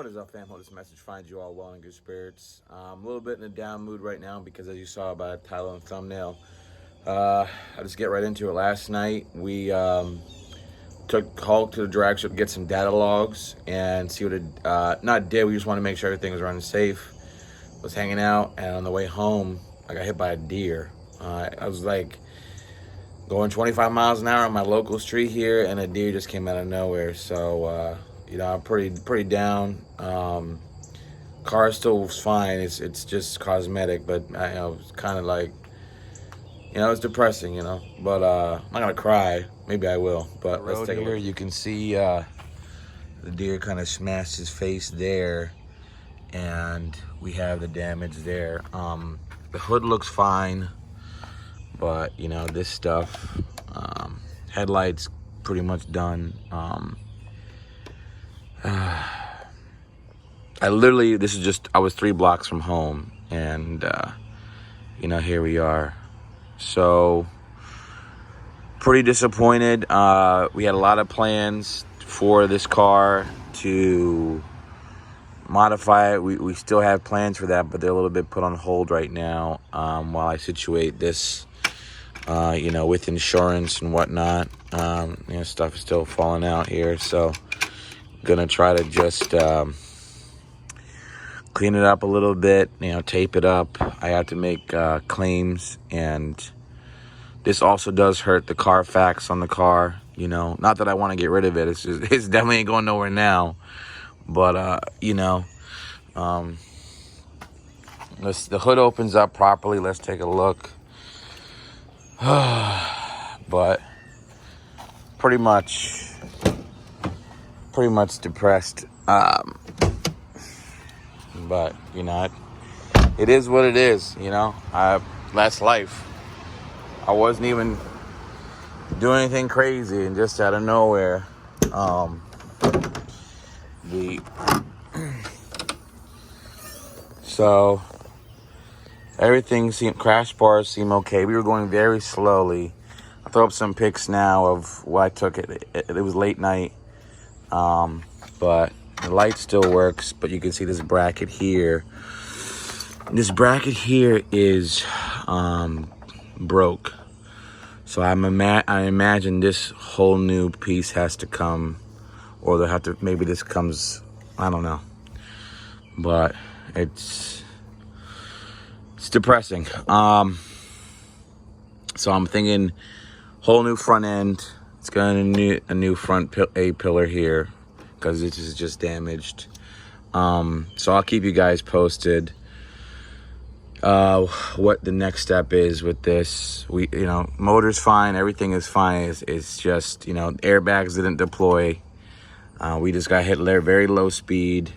What is up, fam? Hope this message finds you all well and good spirits. I'm a little bit in a down mood right now because, as you saw by the title and thumbnail, I'll just get right into it. Last night, we took Hulk to the drag strip to get some data logs and see what it we just want to make sure everything was running safe. Was hanging out, and on the way home, I got hit by a deer. I was like going 25 miles an hour on my local street here, and a deer just came out of nowhere. So, you know, I'm pretty down. Car still was fine. It's just cosmetic, but I know it's kind of like, you know, it's depressing, you know. But I'm not gonna cry. Maybe I will. But let's take a look. You can see the deer kind of smashed his face there, and we have the damage there. The hood looks fine, but you know, this stuff, headlights pretty much done. I was 3 blocks from home, and you know, here we are. So pretty disappointed. We had a lot of plans for this car to modify it. We still have plans for that, but they're a little bit put on hold right now while I situate this, you know, with insurance and whatnot. You know, stuff is still falling out here, so gonna try to just clean it up a little bit, you know, tape it up. I have to make claims, and this also does hurt the Carfax on the car, you know. Not that I want to get rid of it. It's definitely ain't going nowhere now. But, you know, the hood opens up properly. Let's take a look. But pretty much depressed. But, you know, it is what it is, you know. That's life. I wasn't even doing anything crazy, and just out of nowhere, so everything crash bars seem okay. We were going very slowly. I'll throw up some pics now of what I took. It was late night, but the light still works. But you can see this bracket here. This bracket here is broke. So I imagine this whole new piece has to come, or they'll have to, maybe this comes, I don't know. But it's depressing. So I'm thinking whole new front end. It's got a new front A pillar here, because this is just damaged. So I'll keep you guys posted what the next step is with this. You know, motor's fine, everything is fine. It's just, you know, airbags didn't deploy. We just got hit very low speed.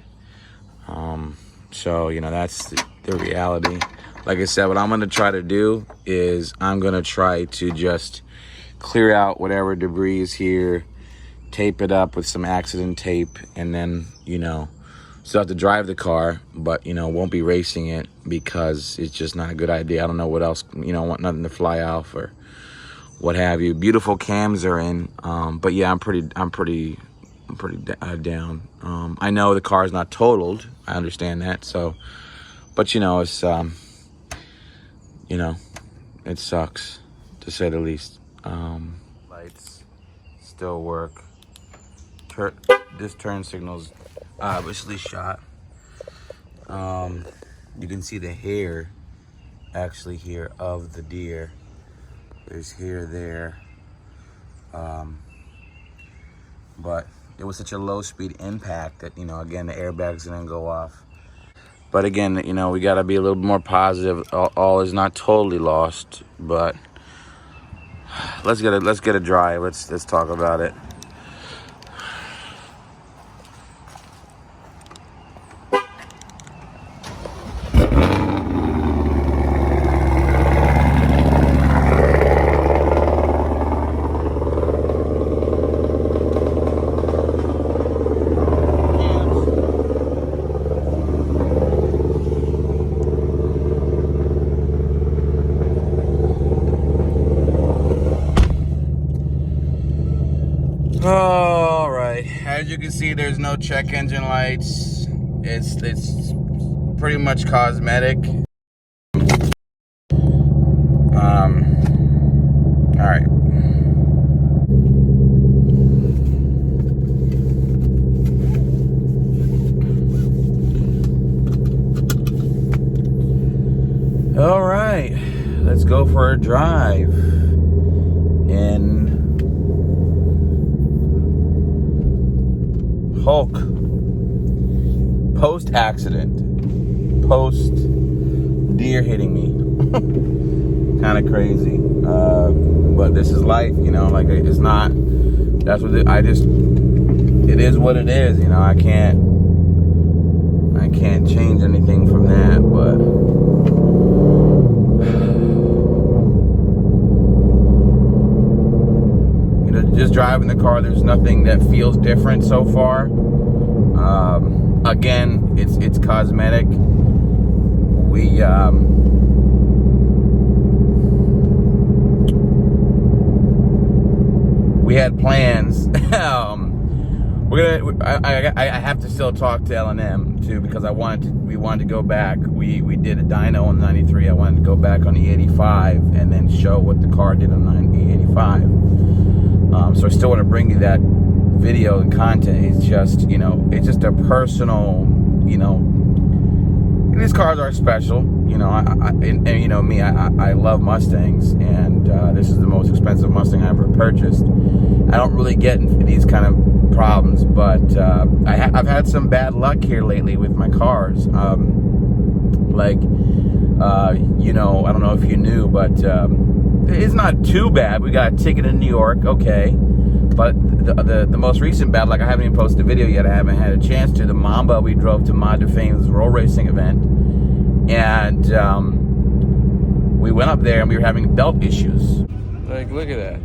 So, you know, that's the reality. Like I said, what I'm gonna try to do is I'm gonna try to just clear out whatever debris is here, tape it up with some accident tape, and then, you know, still have to drive the car, but, you know, won't be racing it because it's just not a good idea. I don't know what else, you know, want nothing to fly off or what have you. Beautiful cams are in, but yeah, I'm pretty down. I know the car is not totaled. I understand that. So, but you know, it's you know, it sucks to say the least. Lights still work. This turn signal's obviously shot. You can see the hair actually here of the deer. There's hair there. But it was such a low speed impact that, you know, again, the airbags didn't go off. But again, you know, we got to be a little bit more positive. All is not totally lost, but let's get a drive. Let's talk about it. All right, as you can see, there's no check engine lights. It's pretty much cosmetic. All right. All right, let's go for a drive in Hulk. Post-accident, post-deer hitting me. Kind of crazy, but this is life, you know. Like, it's not. That's what it is what it is, you know. I can't change anything from that, but you know, just driving the car, there's nothing that feels different so far. Again, it's cosmetic. We had plans. I have to still talk to L&M too, because we wanted to go back. We did a dyno on the 93. I wanted to go back on the 85 and then show what the car did on the 85. So I still want to bring you that video and content. It's just, you know, it's just a personal, you know, these cars are special, you know. And you know me, I love Mustangs, and this is the most expensive Mustang I ever purchased. I don't really get into these kind of problems, but I've had some bad luck here lately with my cars. Like, you know, I don't know if you knew, but it's not too bad. We got a ticket in New York, okay. But the most recent bad luck, I haven't even posted a video yet. I haven't had a chance to. The Mamba, we drove to Mod de Fame's roll racing event, and we went up there and we were having belt issues. Like, look at that.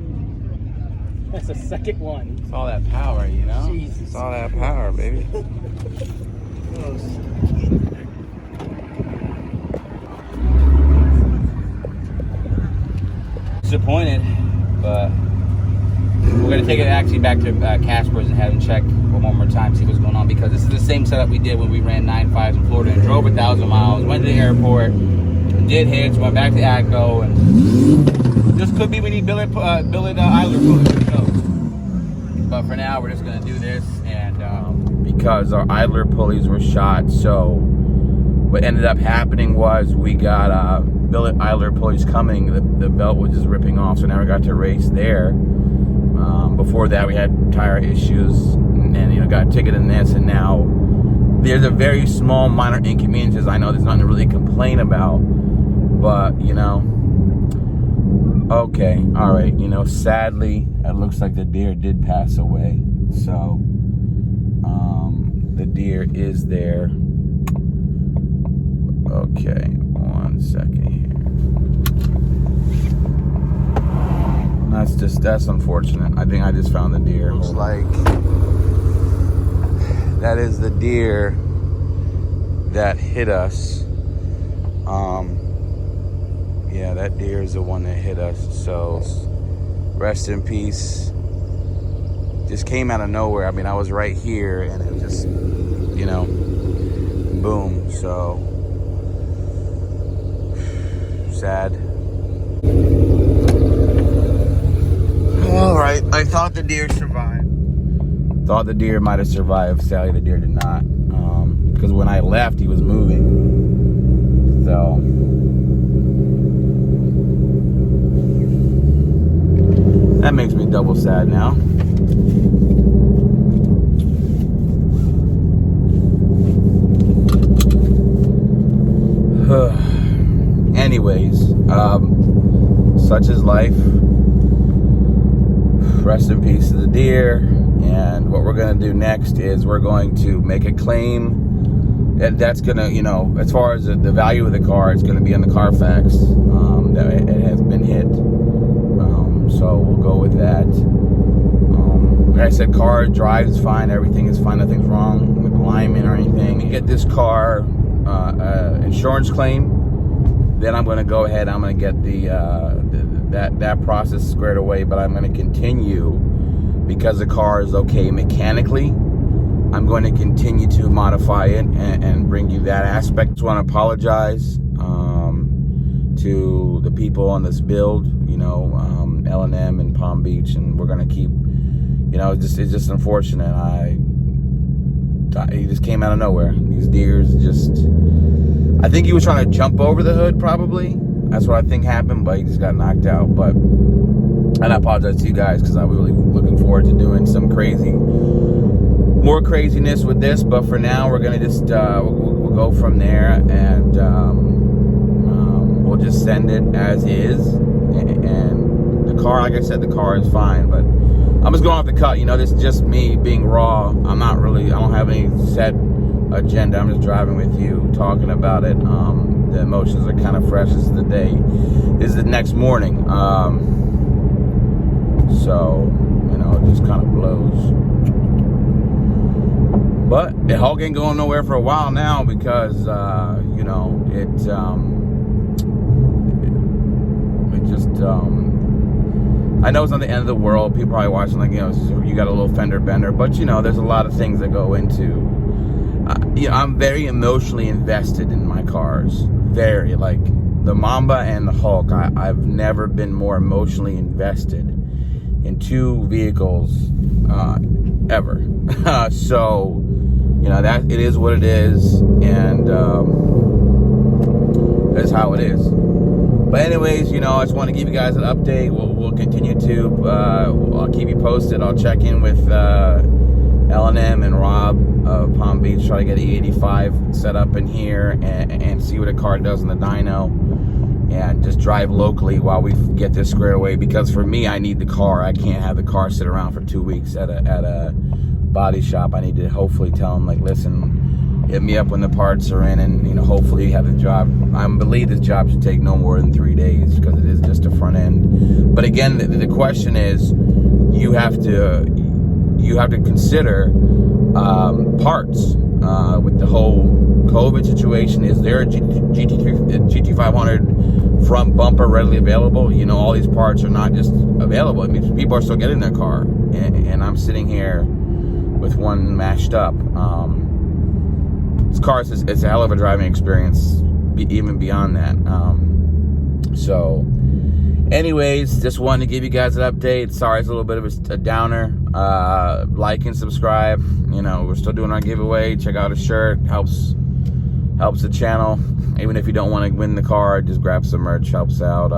That's the second one. It's all that power, you know? Jesus. It's all that power, baby. Disappointed, but we're going to take it actually back to Casper's and have him check one more time, see what's going on, because this is the same setup we did when we ran 9.5s in Florida and drove 1,000 miles, went to the airport, did hits, went back to ACO, and this could be we need billet idler pulley. Who knows? But for now, we're just going to do this, and because our idler pulleys were shot, so what ended up happening was we got billet idler pulleys coming. The belt was just ripping off, so now we got to race there. Before that, we had tire issues, and you know, got a ticket in this, and now there's a very small minor inconveniences. I know there's nothing to really complain about, but you know, okay, all right, you know, sadly, it looks like the deer did pass away. So the deer is there. Okay, 1 second here. That's unfortunate. I think I just found the deer. Looks like that is the deer that hit us. Yeah, that deer is the one that hit us. So rest in peace. Just came out of nowhere. I mean, I was right here and it just, you know, boom. So sad. All right, I thought the deer survived. Thought the deer might have survived. Sadly, the deer did not. Because when I left, he was moving. So that makes me double sad now. Anyways, such is life. Rest in peace to the deer. And what we're going to do next is we're going to make a claim. That's going to, you know, as far as the value of the car, it's going to be on the Carfax that it has been hit. So we'll go with that. Like I said, car drives fine. Everything is fine. Nothing's wrong with alignment or anything. To get this car insurance claim, then I'm going to go ahead. I'm going to get that process squared away. But I'm going to continue because the car is okay mechanically. I'm going to continue to modify it and bring you that aspect. Just want to apologize to the people on this build, you know, L&M and Palm Beach, and we're going to keep, you know, it's just unfortunate. He just came out of nowhere. These deers just, I think he was trying to jump over the hood, probably. That's what I think happened, but he just got knocked out. But, and I apologize to you guys, because I'm really looking forward to doing some more craziness with this. But for now, we're gonna just we'll go from there, and we'll just send it as is. And the car, like I said, the car is fine, but I'm just going off the cut. You know, this is just me being raw. I don't have any set agenda. I'm just driving with you, talking about it. The emotions are kind of fresh. This is the day. This is the next morning. So, you know, it just kind of blows. But the Hulk ain't going nowhere for a while now, because, you know, it just, I know it's not the end of the world. People probably watching like, you know, you got a little fender bender, but, you know, there's a lot of things that go into, you know, I'm very emotionally invested in my cars. Very, like the Mamba and the Hulk. I've never been more emotionally invested in two vehicles ever. So, you know, that it is what it is, and that's how it is. But anyways, you know, I just want to give you guys an update. We'll continue to, I'll keep you posted. I'll check in with L&M and Rob of Palm Beach, try to get E85 set up in here and see what a car does in the dyno, and just drive locally while we get this squared away. Because for me, I need the car. I can't have the car sit around for 2 weeks at a body shop. I need to hopefully tell them, like, listen, hit me up when the parts are in, and, you know, hopefully have the job. I believe this job should take no more than 3 days, because it is just a front end. But again, the question is, you have to consider parts with the whole COVID situation. Is there a GT500 front bumper readily available? You know, all these parts are not just available. It means people are still getting their car, and I'm sitting here with one mashed up. This car is, it's a hell of a driving experience, even beyond that. So anyways, just wanted to give you guys an update. Sorry, it's a little bit of a downer. Like and subscribe. You know, we're still doing our giveaway. Check out a shirt. Helps the channel. Even if you don't want to win the car, just grab some merch. Helps out.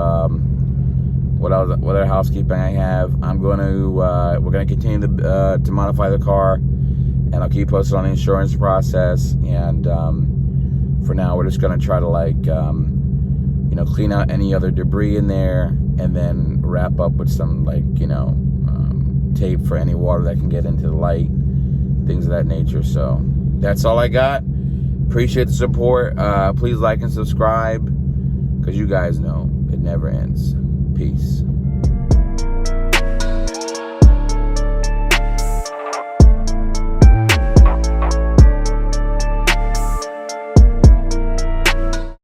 What other housekeeping I have? We're gonna continue to modify the car, and I'll keep you posted on the insurance process. And for now, we're just gonna try to, like, you know, clean out any other debris in there, and then wrap up with some, like, you know, tape for any water that can get into the light, things of that nature. So that's all I got. Appreciate the support. Please like and subscribe, because you guys know it never ends. Peace.